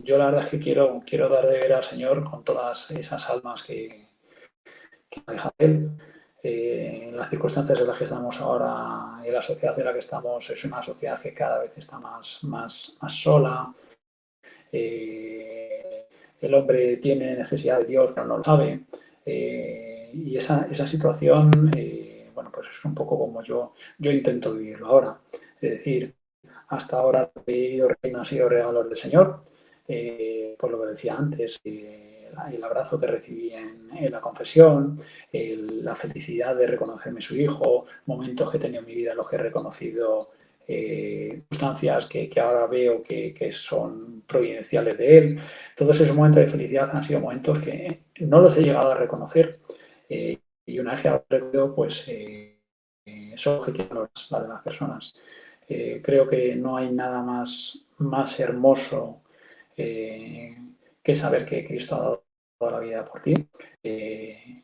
yo la verdad es que quiero dar de ver al Señor con todas esas almas que me deja Él. En las circunstancias en las que estamos ahora, en la sociedad en la que estamos, es una sociedad que cada vez está más sola. El hombre tiene necesidad de Dios, pero no lo sabe. Y esa situación, bueno, pues es un poco como yo intento vivirlo ahora. Es decir, hasta ahora han sido regalos del Señor, por lo que decía antes, el abrazo que recibí en la confesión, la felicidad de reconocerme su hijo, momentos que he tenido en mi vida en los que he reconocido circunstancias que ahora veo que son providenciales de él. Todos esos momentos de felicidad han sido momentos que no los he llegado a reconocer y una vez que los recuerdo, pues son objetivos las demás personas. Creo que no hay nada más hermoso que saber que Cristo ha dado toda la vida por ti, que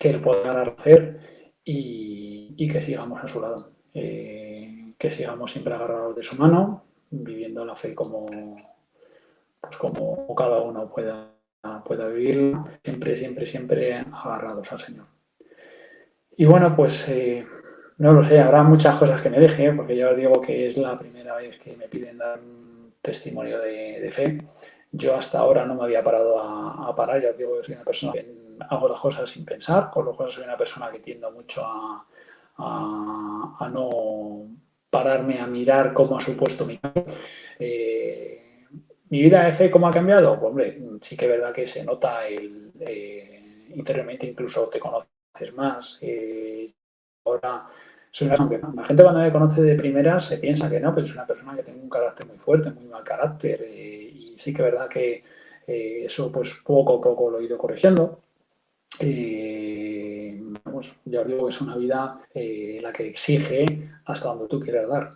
Él podrá dar a hacer y que sigamos a su lado. Que sigamos siempre agarrados de su mano, viviendo la fe como cada uno pueda vivirla, siempre agarrados al Señor. Y bueno, pues no lo sé, habrá muchas cosas que me deje, porque ya os digo que es la primera vez que me piden dar un testimonio de fe. Yo hasta ahora no me había parado a parar, ya os digo que soy una persona que hago las cosas sin pensar, con lo cual soy una persona que tiendo mucho a no pararme a mirar cómo ha supuesto mi cambio. Mi vida de fe, ¿cómo ha cambiado? Pues, hombre, sí que es verdad que se nota interiormente, incluso te conoces más. Ahora soy una persona que la gente cuando me conoce de primera se piensa que no, pero es una persona que tiene un carácter muy fuerte, muy mal carácter. Y sí que es verdad que eso pues poco a poco lo he ido corrigiendo. Pues, ya os digo que es una vida la que exige hasta donde tú quieras dar.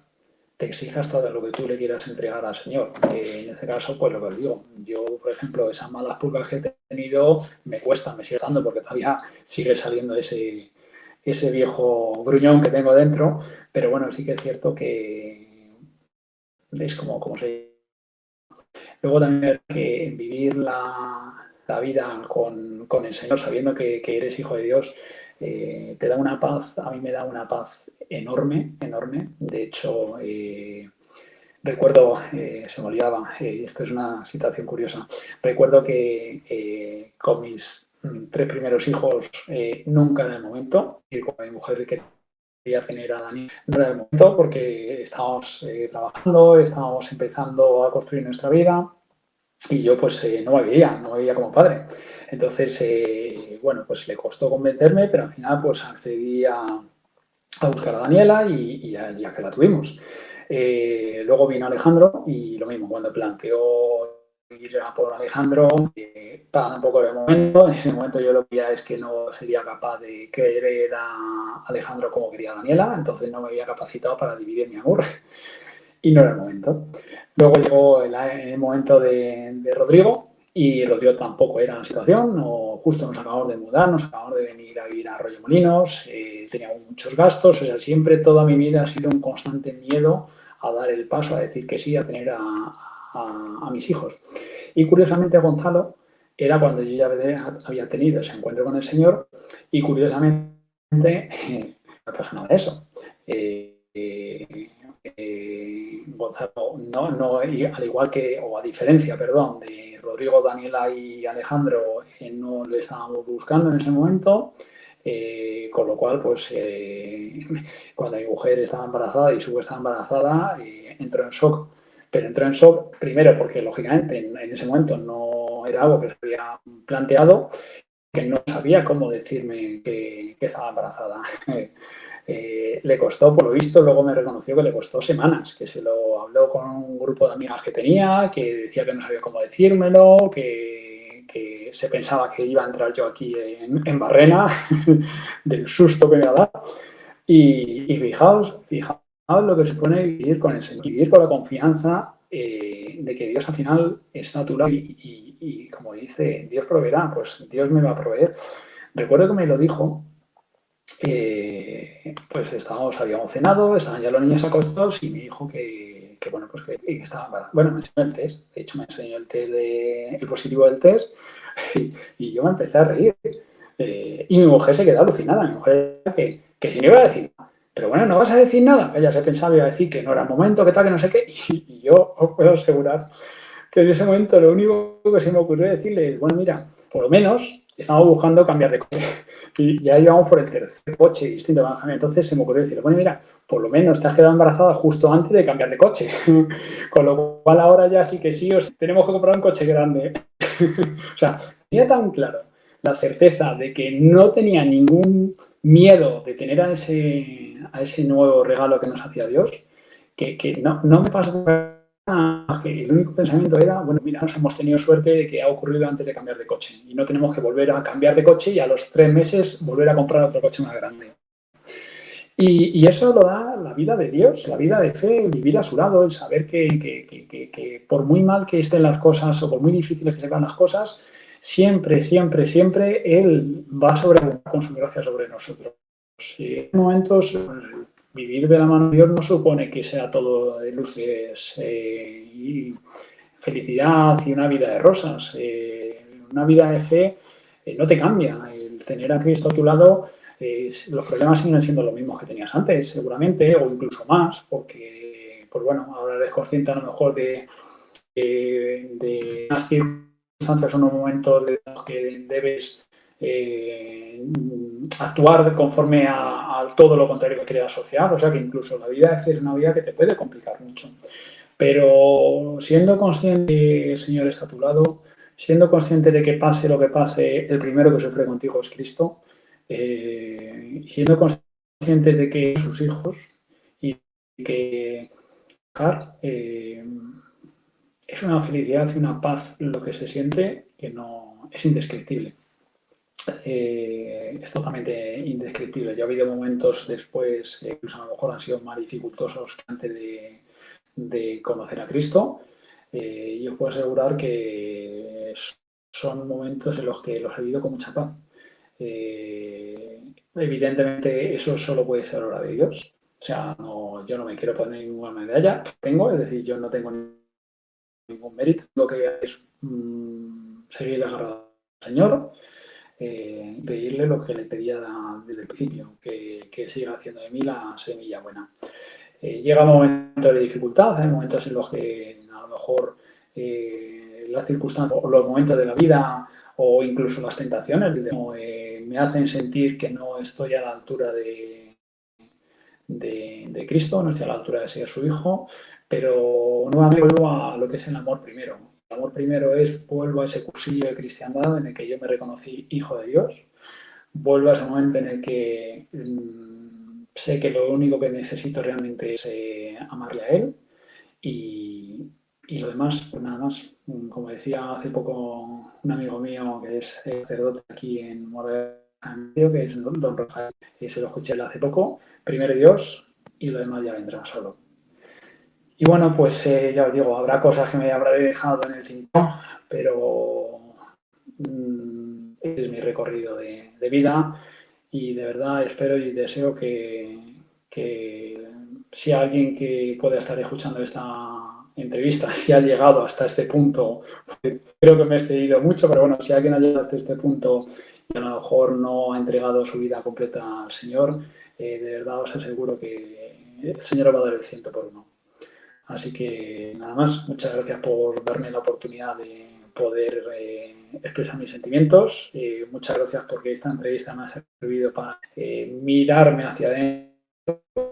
Te exige hasta de lo que tú le quieras entregar al Señor. En este caso, pues lo que os digo, yo, por ejemplo, esas malas pulgas que he tenido me cuesta, me sigue dando porque todavía sigue saliendo ese viejo gruñón que tengo dentro, pero bueno, sí que es cierto que es como se... Luego también que vivir la vida con el Señor, sabiendo que eres hijo de Dios, te da una paz, a mí me da una paz enorme, enorme. De hecho, recuerdo, se me olvidaba, esto es una situación curiosa, recuerdo que con mis tres primeros hijos nunca en el momento, y con mi mujer quería tener a Dani, no era el momento porque estábamos trabajando, estábamos empezando a construir nuestra vida y yo pues no me veía como padre. Entonces, bueno, pues le costó convencerme, pero al final pues accedí a buscar a Daniela y ya que la tuvimos. Luego vino Alejandro y lo mismo, cuando planteó ir a por Alejandro, para un poco de momento, en ese momento yo lo que veía es que no sería capaz de querer a Alejandro como quería a Daniela, entonces no me había capacitado para dividir mi amor y no era el momento. Luego llegó el momento de Rodrigo y Rodrigo tampoco era la situación, no, justo nos acabamos de mudar, nos acabamos de venir a vivir a Arroyomolinos, teníamos muchos gastos, o sea, siempre toda mi vida ha sido un constante miedo a dar el paso, a decir que sí, a tener a mis hijos. Y curiosamente Gonzalo era cuando yo ya había tenido ese encuentro con el Señor y curiosamente no pasa nada de eso. Gonzalo, al igual que, o a diferencia, perdón, de Rodrigo, Daniela y Alejandro, no le estábamos buscando en ese momento, con lo cual, pues, cuando mi mujer estaba embarazada y su estaba embarazada, entró en shock. Pero entró en shock primero porque, lógicamente, en ese momento no era algo que se había planteado, que no sabía cómo decirme que estaba embarazada. Le costó, por lo visto, luego me reconoció que le costó semanas, que se lo habló con un grupo de amigas que tenía, que decía que no sabía cómo decírmelo, que se pensaba que iba a entrar yo aquí en Barrena, del susto que me ha dado. Y fijaos lo que supone vivir con el Señor, vivir con la confianza de que Dios al final está a tu lado y como dice, Dios proveerá, pues Dios me va a proveer. Recuerdo que me lo dijo, pues habíamos cenado, estaban ya los niños acostados y me dijo bueno, pues que estaba embarazada. Bueno, me enseñó el test, de hecho me enseñó el positivo del test y yo me empecé a reír. Y mi mujer se quedó alucinada, mi mujer que si no iba a decir, pero bueno, no vas a decir nada. Ella se pensaba, iba a decir que no era el momento, que tal, que no sé qué, y yo os puedo asegurar que en ese momento lo único que se me ocurrió decirle es, bueno, mira, por lo menos estamos buscando cambiar de coche. Y ya íbamos por el tercer coche distinto de Benjamín. Entonces se me ocurrió decirle, bueno, mira, por lo menos te has quedado embarazada justo antes de cambiar de coche. Con lo cual ahora ya sí que sí, tenemos que comprar un coche grande. O sea, tenía tan claro la certeza de que no tenía ningún miedo de tener a ese nuevo regalo que nos hacía Dios, que no me pasó que el único pensamiento era, bueno, mira, nos hemos tenido suerte de que ha ocurrido antes de cambiar de coche y no tenemos que volver a cambiar de coche y a los 3 meses volver a comprar otro coche más grande. Y eso lo da la vida de Dios, la vida de fe, vivir a su lado, el saber que por muy mal que estén las cosas o por muy difíciles que sean las cosas, siempre, siempre, siempre Él va a sobreabundar con su gracia sobre nosotros. Y en momentos, vivir de la mano de Dios no supone que sea todo de luces y felicidad y una vida de rosas. Una vida de fe no te cambia. El tener a Cristo a tu lado, los problemas siguen siendo los mismos que tenías antes, seguramente, o incluso más, porque, pues bueno, ahora eres consciente a lo mejor de unas circunstancias o unos momentos de los que debes actuar conforme a todo lo contrario que quiere la sociedad. O sea que incluso la vida es una vida que te puede complicar mucho. Pero siendo consciente que el Señor está a tu lado, siendo consciente de que pase lo que pase, el primero que sufre contigo es Cristo, siendo consciente de que sus hijos y que es una felicidad y una paz lo que se siente que no es indescriptible. Es totalmente indescriptible. Ya ha habido momentos después, incluso a lo mejor han sido más dificultosos que antes de conocer a Cristo. Y os puedo asegurar que son momentos en los que los he vivido con mucha paz. Evidentemente, eso solo puede ser obra de Dios. O sea, yo no me quiero poner ninguna medalla. Es decir, yo no tengo ningún mérito. Lo que es seguir agarrado al Señor, pedirle lo que le pedía desde el principio, que siga haciendo de mí la semilla buena. Llega momentos de dificultad, hay momentos en los que a lo mejor las circunstancias o los momentos de la vida o incluso las tentaciones me hacen sentir que no estoy a la altura de Cristo, no estoy a la altura de ser su hijo, pero nuevamente vuelvo a lo que es el amor primero. El amor primero vuelvo a ese cursillo de cristiandad en el que yo me reconocí hijo de Dios, vuelvo a ese momento en el que sé que lo único que necesito realmente es amarle a Él y lo demás, pues nada más. Como decía hace poco un amigo mío que es sacerdote aquí en Morelia, que es don Rafael, y se lo escuché él hace poco, primero Dios y lo demás ya vendrá solo. Y bueno, pues ya os digo, habrá cosas que me habré dejado en el tintero, pero es mi recorrido de vida y de verdad espero y deseo que si alguien que pueda estar escuchando esta entrevista, si ha llegado hasta este punto, creo que me he excedido mucho, pero bueno, si alguien ha llegado hasta este punto y a lo mejor no ha entregado su vida completa al Señor, de verdad os aseguro que el Señor va a dar el 100 por 1. Así que nada más, muchas gracias por darme la oportunidad de poder expresar mis sentimientos. Muchas gracias porque esta entrevista me ha servido para mirarme hacia adentro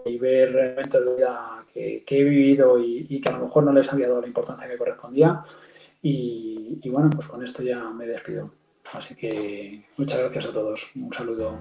y ver momentos de vida que he vivido y que a lo mejor no les había dado la importancia que correspondía. Y bueno, pues con esto ya me despido. Así que muchas gracias a todos. Un saludo.